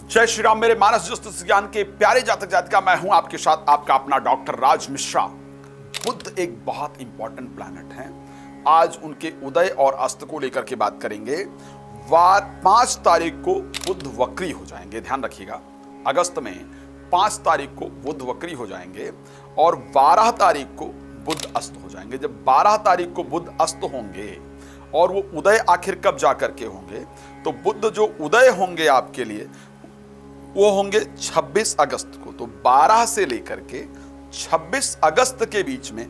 जय श्री राम। मेरे मानस ज्योतिष ज्ञान के प्यारे जातक जातिका, मैं हूं आपके साथ आपका अपना डॉक्टर राज मिश्रा। बुध एक बहुत इंपॉर्टेंट प्लैनेट है। आज उनके उदय और अस्त को लेकर के बात करेंगे। 5 तारीख को बुध वक्री हो जाएंगे, ध्यान रखिएगा। अगस्त में 5 तारीख को बुध वक्री हो जाएंगे और 12 तारीख को बुध अस्त हो जाएंगे। जब 12 तारीख को बुध अस्त होंगे और वो उदय आखिर कब जाकर के होंगे, तो बुध जो उदय होंगे आपके लिए वो होंगे 26 अगस्त को। तो 12 से लेकर के 26 अगस्त के बीच में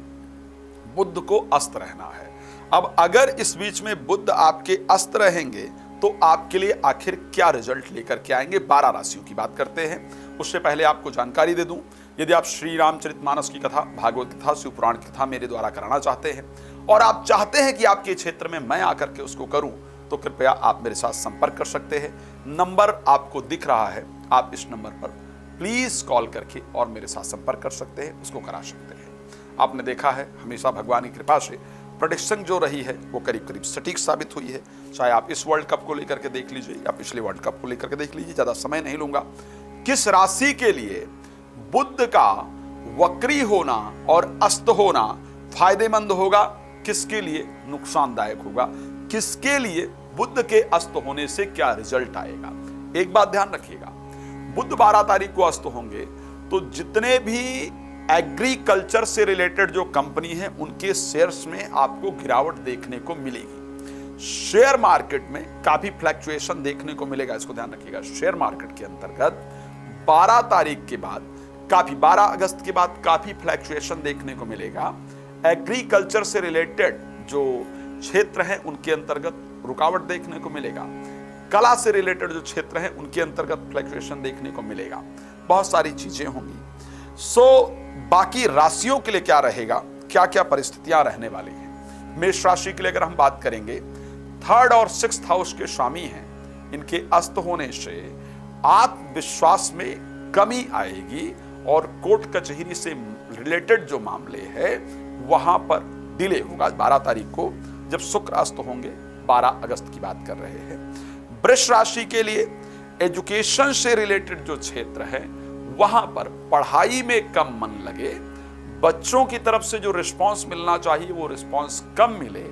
बुध को अस्त रहना है। अब अगर इस बीच में बुध आपके अस्त रहेंगे तो आपके लिए आखिर क्या रिजल्ट लेकर के आएंगे, 12 राशियों की बात करते हैं। उससे पहले आपको जानकारी दे दूं, यदि आप श्री रामचरितमानस की कथा, भागवत कथा, शिव पुराण की कथा मेरे द्वारा कराना चाहते हैं और आप चाहते हैं कि आपके क्षेत्र में मैं आकर के उसको करूं, तो कृपया आप मेरे साथ संपर्क कर सकते हैं। नंबर आपको दिख रहा है, आप इस नंबर पर प्लीज कॉल करके और मेरे साथ संपर्क कर सकते हैं, उसको करा सकते हैं। आपने देखा है हमेशा भगवान की कृपा से प्रेडिक्शन जो रही है वो करीब करीब सटीक साबित हुई है। चाहे आप इस वर्ल्ड कप को लेकर के देख लीजिए या पिछले वर्ल्ड कप को लेकर के देख लीजिए, ज्यादा समय नहीं लूंगा। किस राशि के लिए बुध का वक्री होना और अस्त होना फायदेमंद होगा, किसके लिए नुकसानदायक होगा, किसके लिए बुध के अस्त होने से क्या रिजल्ट आएगा। एक बात ध्यान रखिएगा, बुध 12 तारीख को अस्त होंगे तो जितने भी एग्रीकल्चर से रिलेटेड जो कंपनी है उनके शेयर्स में आपको गिरावट देखने को मिलेगी। शेयर मार्केट में काफी फ्लक्चुएशन देखने को मिलेगा, इसको ध्यान रखिएगा। शेयर मार्केट के अंतर्गत 12 तारीख के बाद 12 अगस्त के बाद काफी फ्लक्चुएशन देखने को मिलेगा। एग्रीकल्चर से रिलेटेड जो क्षेत्र हैं उनके अंतर्गत रुकावट देखने को मिलेगा। कला से रिलेटेड जो क्षेत्र हैं उनके अंतर्गत फ्लक्चुएशन देखने को मिलेगा। बहुत सारी चीजें होंगी। बाकी राशियों के लिए क्या रहेगा, क्या क्या परिस्थितियां रहने वाली हैं। मेष राशि के लिए अगर हम बात करेंगे, 3rd और 6th हाउस के स्वामी हैं, इनके अस्त होने से आत्मविश्वास में कमी आएगी और कोर्ट कचहरी से रिलेटेड जो मामले है वहां पर डिले होगा। 12 तारीख को जब शुक्र अस्त होंगे, 12 अगस्त की बात कर रहे हैं। वृष राशि के लिए एजुकेशन से रिलेटेड जो क्षेत्र है वहां पर पढ़ाई में कम मन लगे, बच्चों की तरफ से जो रिस्पांस मिलना चाहिए वो रिस्पांस कम मिले,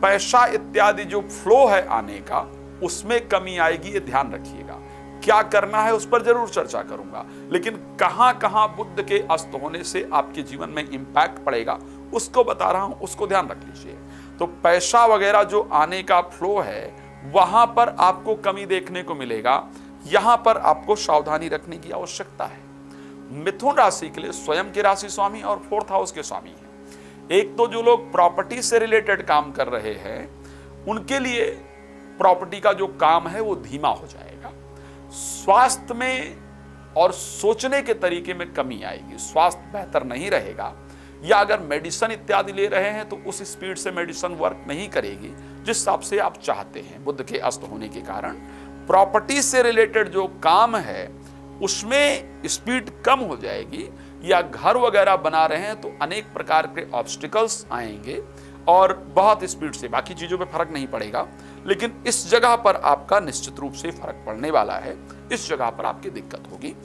पैसा इत्यादि जो फ्लो है आने का उसमें कमी आएगी, ये ध्यान रखिएगा। क्या करना है उस पर जरूर चर्चा करूंगा, लेकिन कहां कहां बुध के अस्त होने से आपके जीवन में इंपैक्ट पड़ेगा उसको बता रहा हूं, उसको ध्यान रख लीजिए। तो पैसा वगैरह जो आने का फ्लो है वहां पर आपको कमी देखने को मिलेगा, यहां पर आपको सावधानी रखने की आवश्यकता है। मिथुन राशि के लिए स्वयं के राशि स्वामी और 4th हाउस के स्वामी हैं। एक तो जो लोग प्रॉपर्टी से रिलेटेड काम कर रहे हैं उनके लिए प्रॉपर्टी का जो काम है वो धीमा हो जाएगा। स्वास्थ्य में और सोचने के तरीके में कमी आएगी, स्वास्थ्य बेहतर नहीं रहेगा, या अगर मेडिसिन इत्यादि ले रहे हैं तो उस स्पीड से मेडिसिन वर्क नहीं करेगी जिस हिसाब से आप चाहते हैं। बुध के अस्त होने के कारण प्रॉपर्टी से रिलेटेड जो काम है उसमें स्पीड कम हो जाएगी, या घर वगैरह बना रहे हैं तो अनेक प्रकार के ऑब्स्टिकल्स आएंगे और बहुत स्पीड से, बाकी चीजों पे फर्क नहीं पड़ेगा लेकिन इस जगह पर आपका निश्चित रूप से फर्क पड़ने वाला है, इस जगह पर आपकी दिक्कत होगी।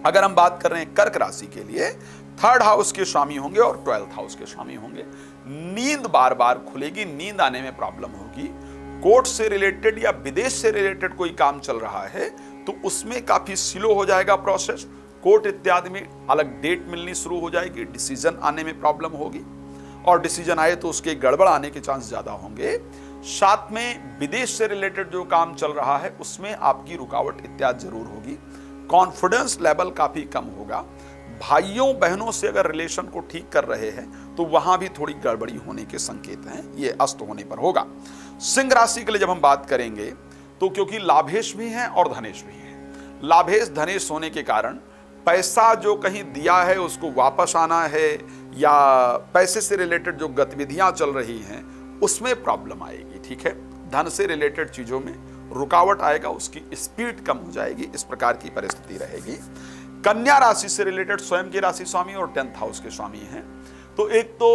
अगर हम बात कर रहे हैं कर्क राशि के लिए, 3rd हाउस के स्वामी होंगे और 12th हाउस के स्वामी होंगे। नींद बार बार खुलेगी, नींद आने में प्रॉब्लम होगी। कोर्ट से रिलेटेड या विदेश से रिलेटेड कोई काम चल रहा है तो उसमें काफी स्लो हो जाएगा प्रोसेस। कोर्ट इत्यादि में अलग डेट मिलनी शुरू हो जाएगी, डिसीजन आने में प्रॉब्लम होगी और डिसीजन आए तो उसके गड़बड़ आने के चांस ज्यादा होंगे। साथ में विदेश से रिलेटेड जो काम चल रहा है उसमें आपकी रुकावट इत्यादि जरूर होगी। कॉन्फिडेंस लेवल काफी कम होगा। भाइयों बहनों से अगर रिलेशन को ठीक कर रहे हैं तो वहां भी थोड़ी गड़बड़ी होने के संकेत हैं, ये अस्त होने पर होगा। सिंह राशि के लिए जब हम बात करेंगे तो क्योंकि लाभेश भी हैं और धनेश भी हैं, लाभेश धनेश होने के कारण पैसा जो कहीं दिया है उसको वापस आना है, या पैसे से रिलेटेड जो गतिविधियां चल रही हैं उसमें प्रॉब्लम आएगी। ठीक है, धन से रिलेटेड चीजों में रुकावट आएगा, उसकी स्पीड कम हो जाएगी, इस प्रकार की परिस्थिति रहेगी। कन्या राशि से रिलेटेड स्वयं के राशि स्वामी और 10th हाउस के स्वामी हैं। तो एक तो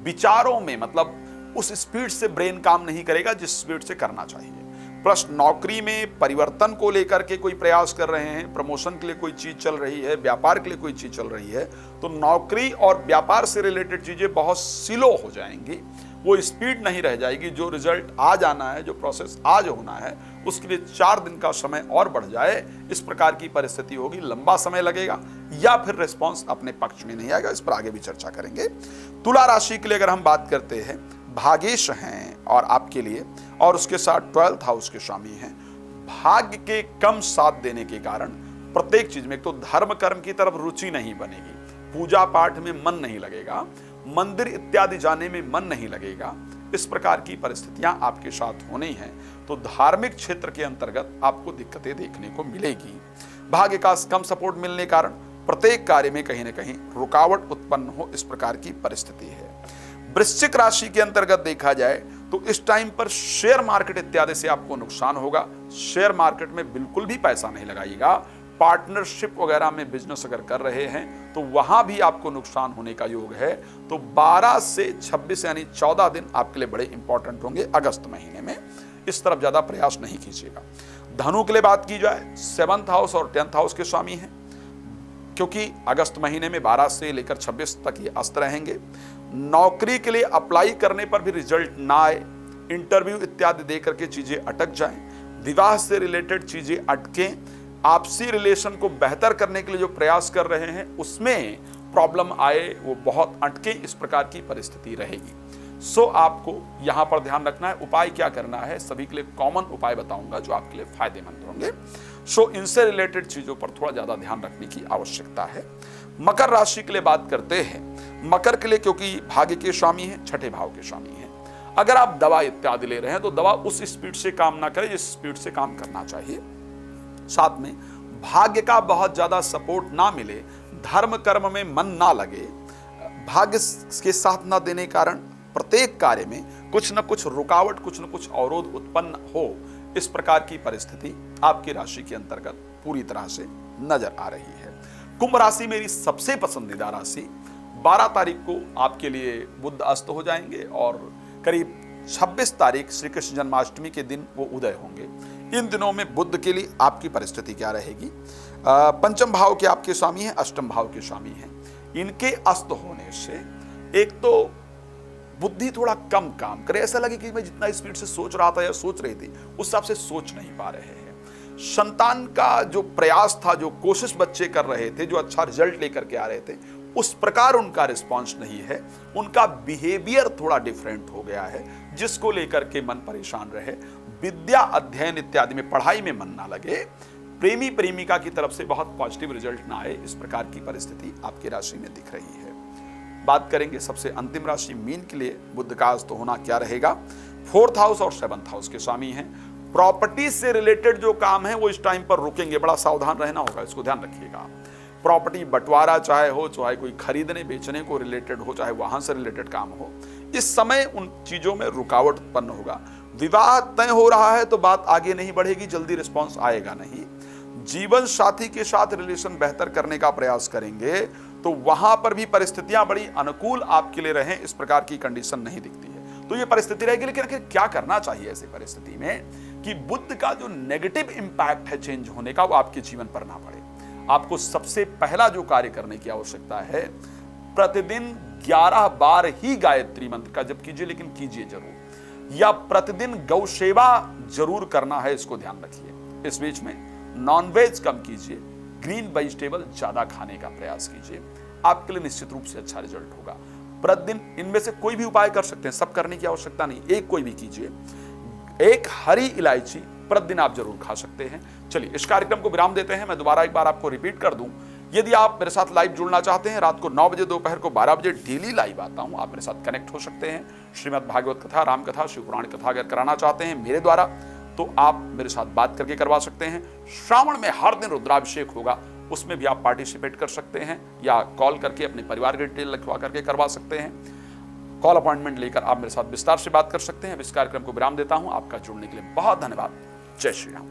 विचारों में मतलब उस स्पीड से ब्रेन काम नहीं करेगा जिस स्पीड से करना चाहिए। प्रश्न नौकरी में परिवर्तन को लेकर के कोई प्रयास कर रहे हैं, प्रमोशन के लिए कोई चीज चल रही है, व्यापार के लिए कोई चीज चल रही है, तो नौकरी और व्यापार से रिलेटेड चीजें बहुत स्लो हो जाएंगी, वो स्पीड नहीं रह जाएगी। जो रिजल्ट आज आना है, जो प्रोसेस आज होना है, उसके लिए 4 दिन का समय और बढ़ जाए, इस प्रकार की परिस्थिति होगी। लंबा समय लगेगा या फिर रिस्पॉन्स अपने पक्ष में नहीं आएगा। इस पर आगे भी चर्चा करेंगे। तुला राशि के लिए अगर हम बात करते हैं, भागेश हैं और आपके लिए, और उसके साथ 12th हाउस के स्वामी हैं। भाग्य के कम साथ देने के कारण प्रत्येक चीज में, एक तो धर्म कर्म की तरफ रुचि नहीं बनेगी, पूजा पाठ में मन नहीं लगेगा, मंदिर इत्यादि जाने में मन नहीं लगेगा। इस प्रकार की परिस्थितियां आपके साथ होनी हैं, तो धार्मिक क्षेत्र के अंतर्गत आपको दिक्कतें देखने को मिलेगी। भाग्य का कम सपोर्ट मिलने कारण प्रत्येक कार्य में कहीं ना कहीं रुकावट उत्पन्न हो, इस प्रकार की परिस्थिति है। वृश्चिक राशि के अंतर्गत देखा जाए तो इस टाइम पर शेयर मार्केट इत्यादि से आपको नुकसान होगा। शेयर मार्केट में बिल्कुल भी पैसा नहीं लगाइएगा। पार्टनरशिप वगैरह में बिजनेस अगर कर रहे हैं तो वहां भी आपको नुकसान होने का योग है। तो 12 से 26 यानी 14 दिन आपके लिए बड़े इंपॉर्टेंट होंगे अगस्त महीने में। इस तरफ ज्यादा प्रयास नहीं कीजिएगा। धनु के लिए बात की जाए, 7th हाउस और 10th हाउस के स्वामी हैं, क्योंकि अगस्त महीने में 12 से लेकर 26 तक ये अस्त रहेंगे। नौकरी के लिए अप्लाई करने पर भी रिजल्ट ना आए, इंटरव्यू इत्यादि दे करके चीजें अटक जाएं, विवाह से रिलेटेड चीजें अटकें, आपसी रिलेशन को बेहतर करने के लिए जो प्रयास कर रहे हैं उसमें प्रॉब्लम आए, वो बहुत अटके, इस प्रकार की परिस्थिति रहेगी। सो आपको यहां पर ध्यान रखना है। उपाय क्या करना है, सभी के लिए कॉमन उपाय बताऊंगा जो आपके लिए फायदेमंद होंगे। सो इनसे रिलेटेड चीजों पर थोड़ा ज्यादा ध्यान रखने की आवश्यकता है। मकर राशि के लिए बात करते हैं। मकर के लिए, क्योंकि भाग्य के स्वामी हैं, 6ठे भाव के स्वामी हैं, अगर आप दवा इत्यादि ले रहे हैं तो दवा उस स्पीड से काम ना करे जिस स्पीड से काम करना चाहिए। साथ में भाग्य का बहुत ज्यादा सपोर्ट ना मिले, धर्म कर्म में मन ना लगे, भाग्य के साथ ना देने कारण प्रत्येक कार्य में कुछ न कुछ रुकावट, कुछ न कुछ अवरोध उत्पन्न हो, इस प्रकार की परिस्थिति आपकी राशि के अंतर्गत पूरी तरह से नजर आ रही है। कुंभ राशि मेरी सबसे पसंदीदा राशि। 12 तारीख को आपके लिए बुध अस्त हो जाएंगे और करीब 26 तारीख श्री कृष्ण जन्माष्टमी के दिन वो उदय होंगे। इन दिनों में बुध के लिए आपकी परिस्थिति क्या रहेगी? पंचम भाव के आपके स्वामी हैं, अष्टम भाव के स्वामी हैं। इनके अस्त होने से एक तो बुद्धि थोड़ा कम काम करे, ऐसा लगे कि मैं जितना स्पीड से सोच रहा था या सोच रही थी उस हिसाब से सोच नहीं पा रहे हैं। संतान का जो प्रयास था, जो कोशिश बच्चे कर रहे थे, जो अच्छा रिजल्ट लेकर के आ रहे थे, उस प्रकार उनका रिस्पॉन्स नहीं है। उनका बिहेवियर थोड़ा डिफरेंट हो गया है, जिसको लेकर के मन परेशान रहे। विद्या अध्ययन इत्यादि में, पढ़ाई में मन ना लगे, प्रेमी प्रेमिका की तरफ से बहुत पॉजिटिव रिजल्ट ना आए, इस प्रकार की परिस्थिति आपकी राशि में दिख रही है। बात करेंगे सबसे अंतिम राशि मीन के लिए, बुध का अस्त होना क्या रहेगा। 4th हाउस और 7th हाउस के स्वामी हैं। प्रॉपर्टी से रिलेटेड जो काम है वो इस टाइम पर रुकेंगे, बड़ा सावधान रहना होगा, इसको ध्यान रखिएगा। प्रॉपर्टी बंटवारा चाहे हो, चाहे कोई खरीदने बेचने को रिलेटेड हो, चाहे वहां से रिलेटेड काम हो, इस समय उन चीजों में रुकावट उत्पन्न होगा। विवाह तय हो रहा है तो बात आगे नहीं बढ़ेगी, जल्दी रिस्पॉन्स आएगा नहीं। जीवन साथी के साथ रिलेशन बेहतर करने का प्रयास करेंगे तो वहां पर भी परिस्थितियां बड़ी अनुकूल आपके लिए रहें, इस प्रकार की कंडीशन नहीं दिखती है। तो ये परिस्थिति रहेगी। लेकिन आखिर क्या करना चाहिए ऐसी परिस्थिति में कि बुध का जो नेगेटिव इंपैक्ट है चेंज होने का, वो आपके जीवन पर ना पड़े। आपको सबसे पहला जो कार्य करने की आवश्यकता है, प्रतिदिन 11 बार ही गायत्री मंत्र का जप कीजिए, लेकिन कीजिए जरूर, या प्रतिदिन गौ सेवा जरूर करना है, इसको ध्यान रखिए। इस बीच में नॉनवेज कम कीजिए, ग्रीन वेजिटेबल ज्यादा खाने का प्रयास कीजिए, आपके लिए निश्चित रूप से अच्छा रिजल्ट होगा। प्रतिदिन इनमें से कोई भी उपाय कर सकते हैं, सब करने की आवश्यकता नहीं, एक कोई भी कीजिए। एक हरी इलायची प्रतिदिन आप जरूर खा सकते हैं। चलिए इस कार्यक्रम को विराम देते हैं। मैं दोबारा एक बार आपको रिपीट कर दूं, यदि आप मेरे साथ लाइव जुड़ना चाहते हैं, रात को 9 बजे, दोपहर को 12 बजे डेली लाइव आता हूं, आप मेरे साथ कनेक्ट हो सकते हैं। श्रीमद् भागवत कथा, राम कथा, शिव पुराण कथा अगर कराना चाहते हैं मेरे द्वारा, तो आप मेरे साथ बात करके करवा सकते हैं। श्रावण में हर दिन रुद्राभिषेक होगा, उसमें भी आप पार्टिसिपेट कर सकते हैं, या कॉल करके अपने परिवार की डिटेल लिखवा करके करवा सकते हैं। कॉल अपॉइंटमेंट लेकर आप मेरे साथ विस्तार से बात कर सकते हैं। इस कार्यक्रम को विराम देता हूं। आपका जुड़ने के लिए बहुत धन्यवाद। जय श्री राम।